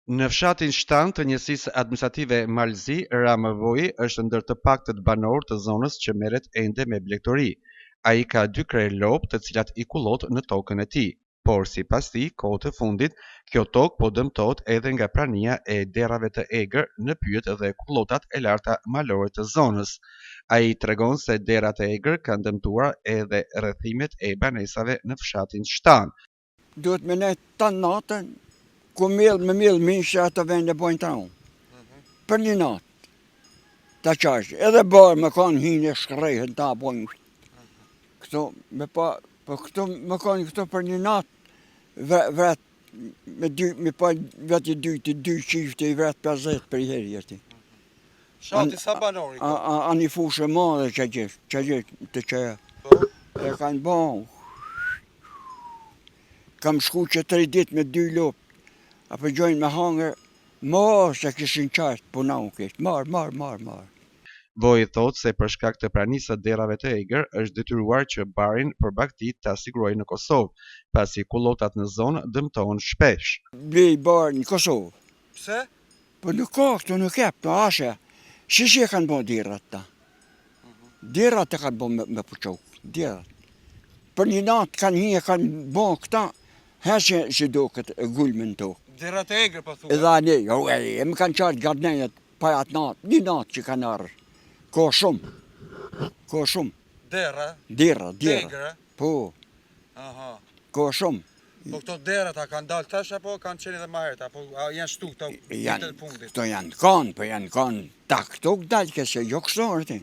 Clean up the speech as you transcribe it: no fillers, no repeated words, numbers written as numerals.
Në fshatin 7 të njësisë administrative Malzi, Rama Voji është ndër të paktët banor të zonës që merret ende me blegtori. Ai ka 2 krerë lopë të cilat i kullot në tokën e tij, por sipas tij, kohët e fundit, kjo tokë po dëmtohet edhe nga prania e derrave të egër në pyjet dhe kullotat e larta malore të zonës. Ai tregon se derrat e egër kanë dëmtuar edhe rrethimet e banesave në fshatin 7. Duhet me ne të natën, ku me millë mishë ato vende bojnë ta unë. Për një natë, ta qashë, edhe barë me kanë hinë e shkrejhen ta bojnë. Këto, këto me kanë këto për një natë, vret, me pa vetë dy qifte i vret 50 për i heri jeti. Shati sa banori? A një fushë madhe që gjithë të që e kanë bon. Kam shku që 3 ditë me 2 lopë, apo gjojnë me hangër, marë se kishin qartë puna u kishtë, marë. Voji thot se për shkak të pranisë së derrave të egër është detyruar që barin për bagti ta sigurojë në Kosovë, pasi kullotat në zonë dëmtohen shpesh. Blej barë në Kosovë. Pse? Po nuk ka këtu, nuk e për ashe. Shishi e kanë bo derrat ta. Derrat e kanë bo me puqokë, derrat. Për një natë kanë një e kanë bo këta, heshe që do këtë gulmin të. Derrat e egër, po thua? Edhe ne, e më kanë qartë gardnenjët pa atë natë, një natë që kanë arë. Ka shumë. Derra? Derra. Egër? Po, Aha. ka shumë. Po këto derrat a kanë dalë tash apo kanë qenë edhe më herët, apo janë shtu këto vitet e fundit? Këto janë kanë, po janë kanë tak tok dalë këse jo këso është.